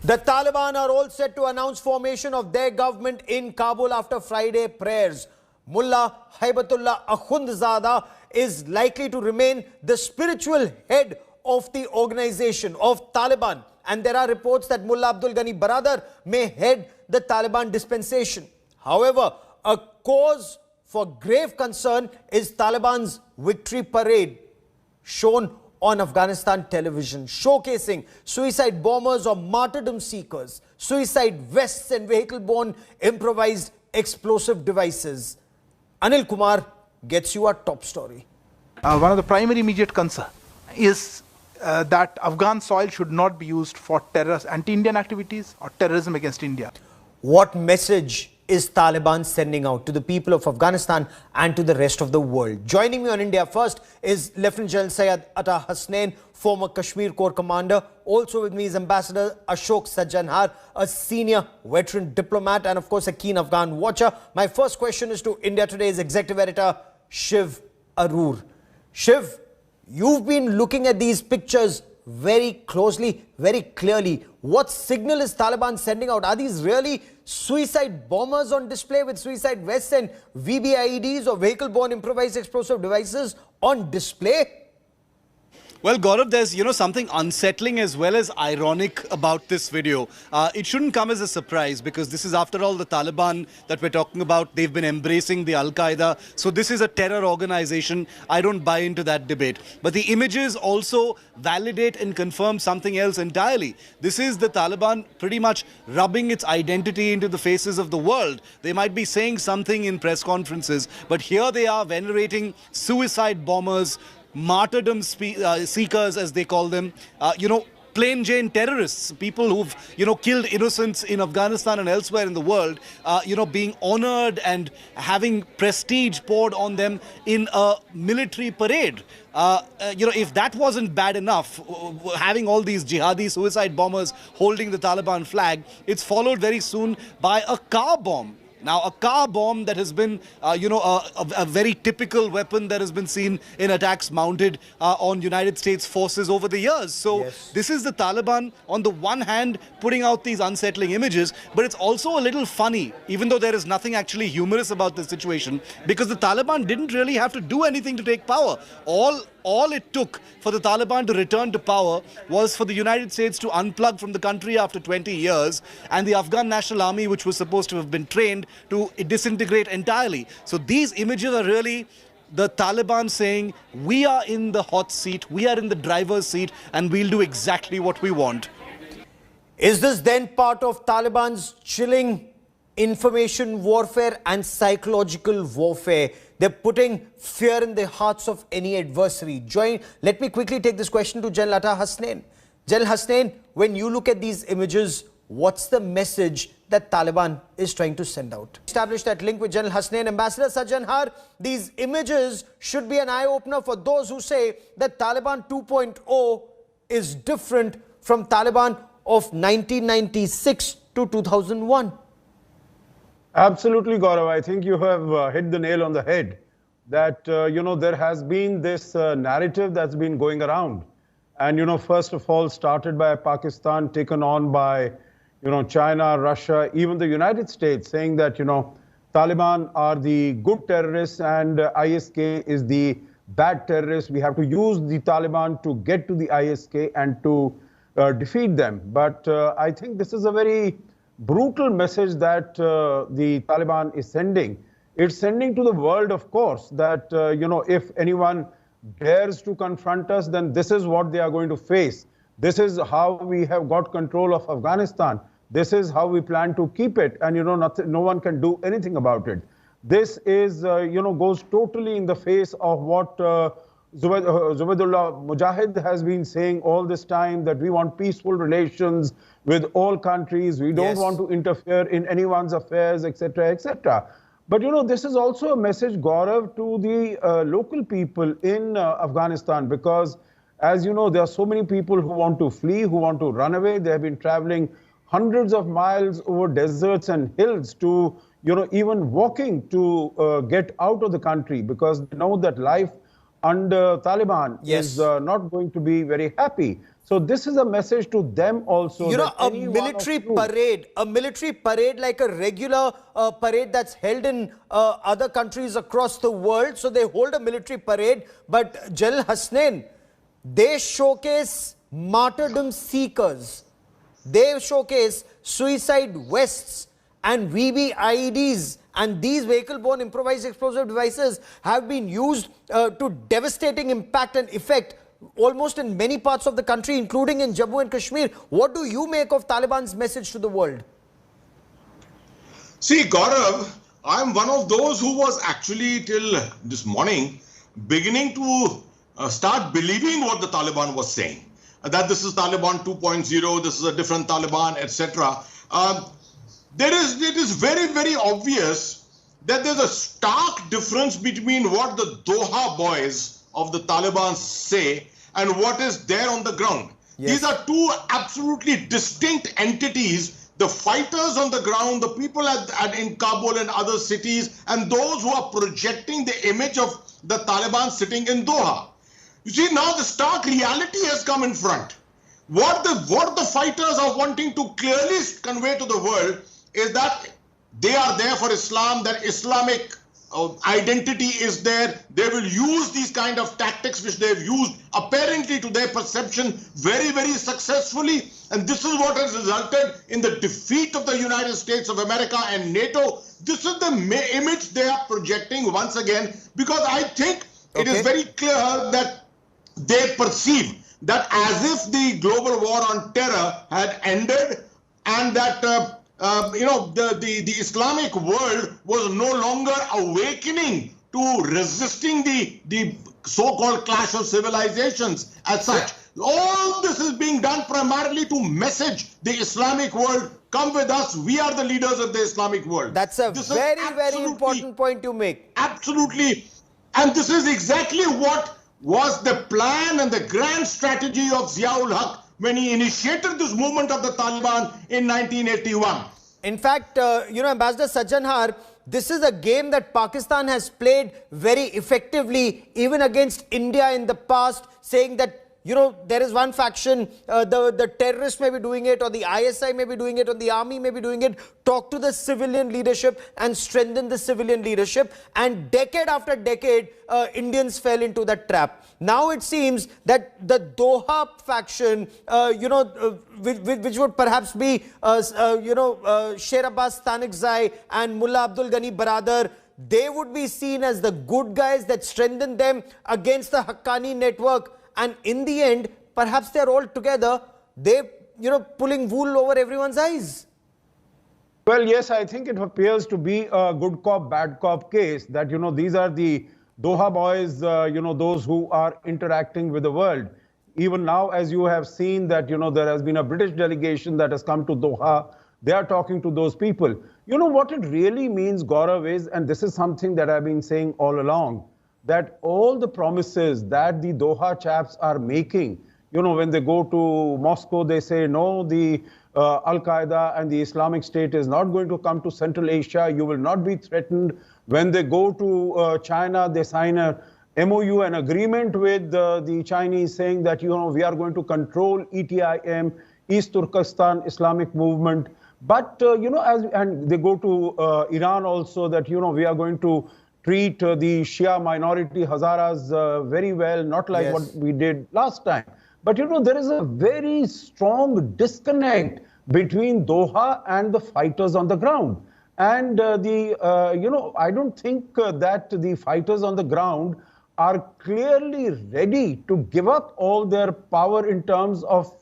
The Taliban are all set to announce formation of their government in Kabul after Friday prayers. Mullah Haibatullah Akhundzada is likely to remain the spiritual head of the organization of Taliban. And there are reports that Mullah Abdul Ghani Baradar may head the Taliban dispensation. However, a cause for grave concern is Taliban's victory parade shown on Afghanistan television, showcasing suicide bombers or martyrdom seekers, suicide vests and vehicle-borne improvised explosive devices. Anil Kumar gets you our top story. One of the primary immediate concerns is that Afghan soil should not be used for terrorist, anti-Indian activities or terrorism against India. What message is Taliban sending out to the people of Afghanistan and to the rest of the world? Joining me on India First is Lieutenant General Syed Atta Hasnain, former Kashmir Corps commander. Also with me is Ambassador Ashok Sajjanhar, a senior veteran diplomat and of course a keen Afghan watcher. My first question is to India Today's executive editor Shiv Arur. Shiv, you've been looking at these pictures very closely, very clearly. What signal is Taliban sending out? Are these really suicide bombers on display with suicide vests and VBIEDs or vehicle-borne improvised explosive devices on display? Well, Gaurav, there's, something unsettling as well as ironic about this video. It shouldn't come as a surprise because this is, after all, the Taliban that we're talking about. They've been embracing the Al-Qaeda. So this is a terror organization. I don't buy into that debate. But the images also validate and confirm something else entirely. This is the Taliban pretty much rubbing its identity into the faces of the world. They might be saying something in press conferences, but here they are venerating suicide bombers, martyrdom seekers, as they call them, plain Jane terrorists, people who've, killed innocents in Afghanistan and elsewhere in the world, being honored and having prestige poured on them in a military parade. If that wasn't bad enough, having all these jihadi suicide bombers holding the Taliban flag, it's followed very soon by a car bomb. Now, a car bomb that has been, a very typical weapon that has been seen in attacks mounted on United States forces over the years. So This is the Taliban, on the one hand, putting out these unsettling images, but it's also a little funny, even though there is nothing actually humorous about this situation, because the Taliban didn't really have to do anything to take power. All it took for the Taliban to return to power was for the United States to unplug from the country after 20 years and the Afghan National Army, which was supposed to have been trained, to disintegrate entirely. So these images are really the Taliban saying, we are in the hot seat, we are in the driver's seat, and we'll do exactly what we want. Is this then part of Taliban's chilling information warfare and psychological warfare? They're putting fear in the hearts of any adversary. Let me quickly take this question to General Atta Hasnain. General Hasnain, when you look at these images, what's the message that Taliban is trying to send out? Establish that link with General Hasnain. Ambassador Sajjanhar, these images should be an eye-opener for those who say that Taliban 2.0 is different from Taliban of 1996 to 2001. Absolutely, Gaurav. I think you have hit the nail on the head that, there has been this narrative that's been going around. And, first of all, started by Pakistan, taken on by, China, Russia, even the United States, saying that, Taliban are the good terrorists and ISK is the bad terrorists. We have to use the Taliban to get to the ISK and to defeat them. But I think this is a very brutal message that the Taliban is sending. It's sending to the world, of course, that, if anyone dares to confront us, then this is what they are going to face. This is how we have got control of Afghanistan. This is how we plan to keep it. And, no one can do anything about it. This is, goes totally in the face of what Zubaydullah Mujahid has been saying all this time, that we want peaceful relations with all countries. We don't want to interfere in anyone's affairs, etc., etc. But, this is also a message, Gaurav, to the local people in Afghanistan, because, as you know, there are so many people who want to flee, who want to run away. They have been traveling hundreds of miles over deserts and hills to, even walking to get out of the country, because they know that life under Taliban is not going to be very happy. So this is a message to them also. You know, that a any one of military parade like a regular parade that's held in other countries across the world. So they hold a military parade, but General Hasnain, they showcase martyrdom seekers. They showcase suicide vests and VB IEDs, and these vehicle-borne improvised explosive devices have been used to devastating impact and effect almost in many parts of the country, including in Jammu and Kashmir. What do you make of Taliban's message to the world? See, Gaurav, I'm one of those who was actually till this morning beginning to start believing what the Taliban was saying. That this is Taliban 2.0, this is a different Taliban, etc. It is very, very obvious that there's a stark difference between what the Doha boys of the Taliban say and what is there on the ground. Yes. These are two absolutely distinct entities. The fighters on the ground, the people in Kabul and other cities, and those who are projecting the image of the Taliban sitting in Doha. You see, now the stark reality has come in front. What the fighters are wanting to clearly convey to the world is that they are there for Islam, that Islamic identity is there. They will use these kind of tactics which they've used apparently to their perception very, very successfully. And this is what has resulted in the defeat of the United States of America and NATO. This is the image they are projecting once again, because I think it is very clear that they perceive that as if the global war on terror had ended, and that the Islamic world was no longer awakening to resisting the so-called clash of civilizations as such. All this is being done primarily to message the Islamic world, come with us, we are the leaders of the Islamic world. That's a very important point you make. Absolutely. And this is exactly what was the plan and the grand strategy of Ziaul Haq when he initiated this movement of the Taliban in 1981. In fact, Ambassador Sajjanhar, this is a game that Pakistan has played very effectively, even against India in the past, saying that, there is one faction, the terrorists may be doing it, or the ISI may be doing it, or the army may be doing it. Talk to the civilian leadership and strengthen the civilian leadership. And decade after decade, Indians fell into that trap. Now it seems that the Doha faction, which would perhaps be, Sher Abbas Tanikzai and Mullah Abdul Ghani Baradar, they would be seen as the good guys that strengthen them against the Haqqani network. And in the end, perhaps they're all together, they're, pulling wool over everyone's eyes. Well, yes, I think it appears to be a good cop, bad cop case that, these are the Doha boys, those who are interacting with the world. Even now, as you have seen that, there has been a British delegation that has come to Doha. They are talking to those people. What it really means, Gaurav, is, and this is something that I've been saying all along, that all the promises that the Doha chaps are making, when they go to Moscow, they say, no, the Al-Qaeda and the Islamic State is not going to come to Central Asia. You will not be threatened. When they go to China, they sign a MOU, an agreement with the Chinese saying that, we are going to control ETIM, East Turkestan Islamic Movement. But, and they go to Iran also that, we are going to treat the Shia minority Hazaras very well, not like what we did last time. But, there is a very strong disconnect between Doha and the fighters on the ground. And I don't think that the fighters on the ground are clearly ready to give up all their power in terms of,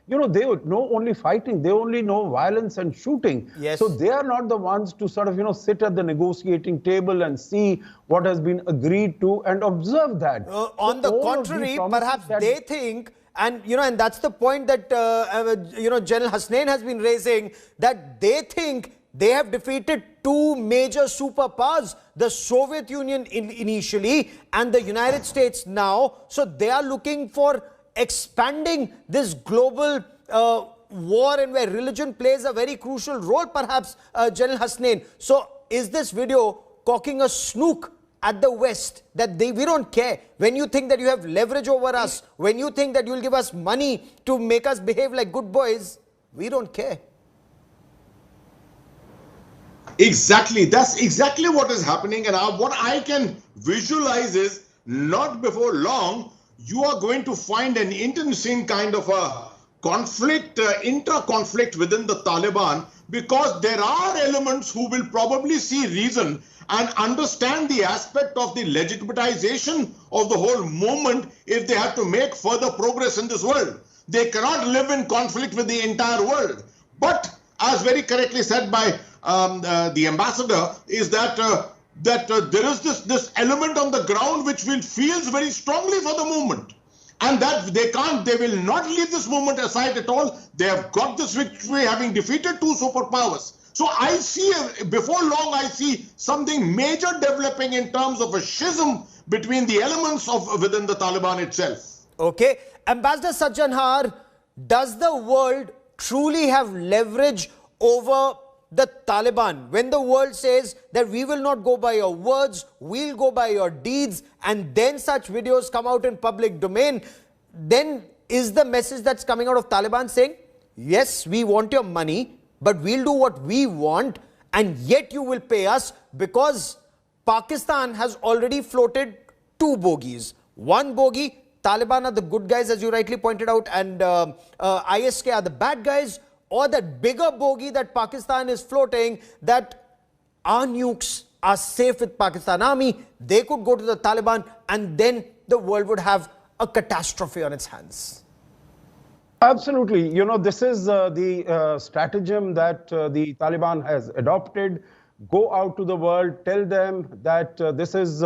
they know only fighting, they only know violence and shooting. Yes. So they are not the ones to sort of, sit at the negotiating table and see what has been agreed to and observe that. On the contrary, perhaps they think, and and that's the point that General Hasnain has been raising, that they think they have defeated two major superpowers, the Soviet Union initially and the United States now. So they are looking for expanding this global war, and where religion plays a very crucial role, perhaps, General Hasnain. So is this video cocking a snook at the West that we don't care. When you think that you have leverage over us, when you think that you'll give us money to make us behave like good boys, we don't care. Exactly. That's exactly what is happening. And what I can visualize is not before long, you are going to find an internecine kind of a conflict, intra-conflict within the Taliban, because there are elements who will probably see reason and understand the aspect of the legitimization of the whole movement if they have to make further progress in this world. They cannot live in conflict with the entire world. But as very correctly said by the ambassador, is that there is this element on the ground which feels very strongly for the movement, and that they will not leave this movement aside at all. They have got this victory, having defeated two superpowers. So I see, before long, I see something major developing in terms of a schism between the elements of within the Taliban itself. Okay, Ambassador Sajjanhar, does the world truly have leverage over the Taliban when the world says that we will not go by your words, we'll go by your deeds, and then such videos come out in public domain? Then is the message that's coming out of Taliban saying, yes, we want your money, but we'll do what we want, and yet you will pay us, because Pakistan has already floated two bogies. One bogie, Taliban are the good guys, as you rightly pointed out, and ISK are the bad guys. Or that bigger bogey that Pakistan is floating, that our nukes are safe with Pakistan Army, they could go to the Taliban, and then the world would have a catastrophe on its hands. Absolutely. You know, this is the stratagem that the Taliban has adopted. Go out to the world, tell them that this is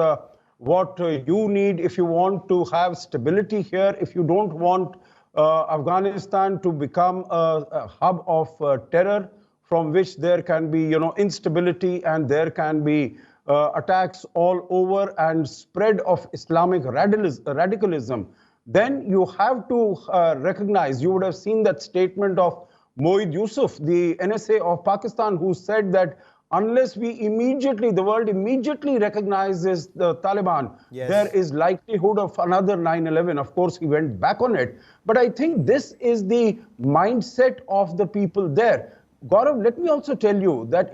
what you need if you want to have stability here, if you don't want Afghanistan to become a hub of terror from which there can be, you know, instability, and there can be attacks all over and spread of Islamic radicalism. Then you have to recognize, you would have seen that statement of Moeed Yusuf, the NSA of Pakistan, who said that unless the world immediately recognizes the Taliban, yes, there is likelihood of another 9/11. Of course, he went back on it. But I think this is the mindset of the people there. Gaurav, let me also tell you that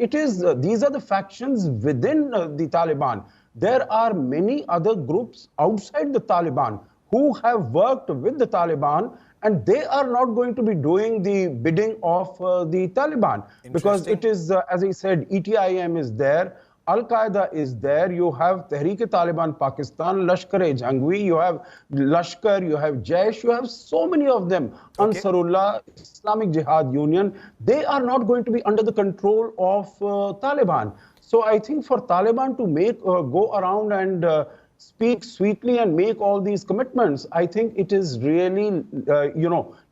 these are the factions within the Taliban. There are many other groups outside the Taliban who have worked with the Taliban, and they are not going to be doing the bidding of the Taliban, because it is, as I said, ETIM is there, Al-Qaeda is there, you have Tehreek-e-Taliban Pakistan, Lashkar-e-Jhangvi, you have Lashkar, you have Jaish, you have so many of them, okay, Ansarullah, Islamic Jihad Union. They are not going to be under the control of Taliban. So I think for Taliban to go around and speak sweetly and make all these commitments, I think it is really,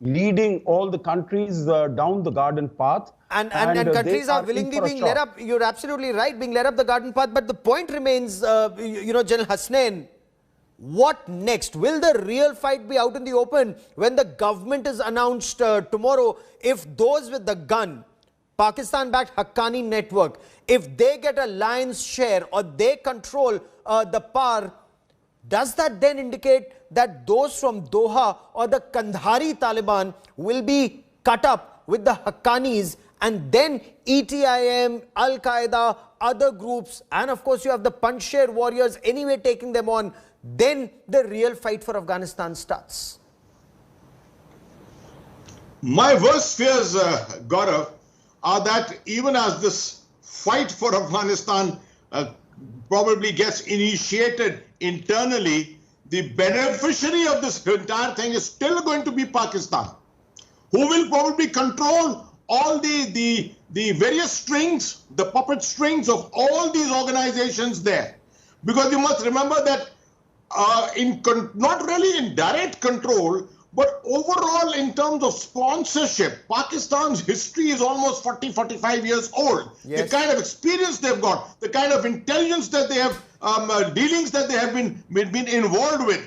leading all the countries down the garden path. And countries are willingly being led up. You're absolutely right, being led up the garden path. But the point remains, General Hasnain, what next? Will the real fight be out in the open when the government is announced tomorrow? If those with the gun, Pakistan-backed Haqqani network, if they get a lion's share or they control the power, does that then indicate that those from Doha or the Kandhari Taliban will be cut up with the Haqqanis, and then ETIM, Al-Qaeda, other groups, and of course you have the Panjshir warriors anyway taking them on, then the real fight for Afghanistan starts? My worst fears, Gaurav, are that even as this fight for Afghanistan probably gets initiated internally, the beneficiary of this entire thing is still going to be Pakistan, who will probably control all the various strings, the puppet strings of all these organizations there. Because you must remember that not really in direct control, but overall in terms of sponsorship, Pakistan's history is almost 40, 45 years old. Yes. The kind of experience they've got, the kind of intelligence that they have, dealings that they have been involved with.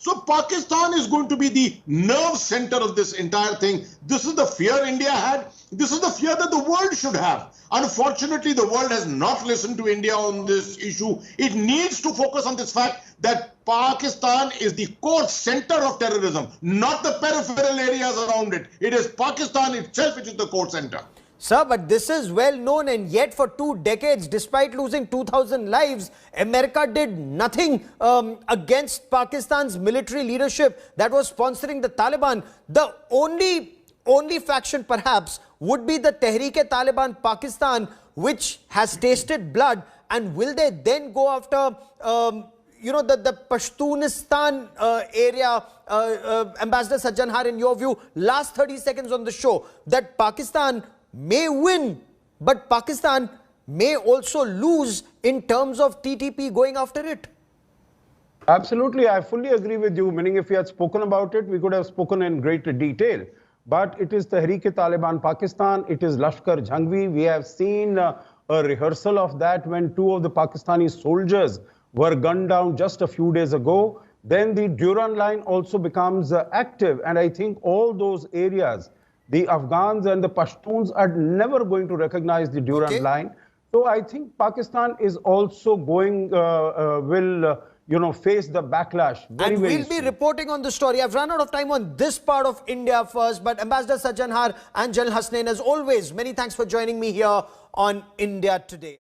So Pakistan is going to be the nerve center of this entire thing. This is the fear India had. This is the fear that the world should have. Unfortunately, the world has not listened to India on this issue. It needs to focus on this fact that Pakistan is the core center of terrorism, not the peripheral areas around it. It is Pakistan itself which is the core center. Sir, but this is well known, and yet for 2 decades, despite losing 2,000 lives, America did nothing against Pakistan's military leadership that was sponsoring the Taliban. The only faction perhaps would be the Tehreek-e-Taliban Pakistan, which has tasted blood. And will they then go after the Pashtunistan area? Ambassador Sajjanhar, in your view, last 30 seconds on the show, that Pakistan may win, but Pakistan may also lose in terms of TTP going after it. Absolutely, I fully agree with you. Meaning, if we had spoken about it, we could have spoken in greater detail. But it is Tehreek-e-Taliban Pakistan, it is Lashkar Jhangvi. We have seen a rehearsal of that when 2 of the Pakistani soldiers were gunned down just a few days ago. Then the Durand line also becomes active. And I think all those areas, the Afghans and the Pashtuns are never going to recognize the Durand line. So I think Pakistan is also going, face the backlash very, very And we'll be reporting on the story. I've run out of time on this part of India first, but Ambassador Sajjanhar and Jalal Hasnain, as always, many thanks for joining me here on India Today.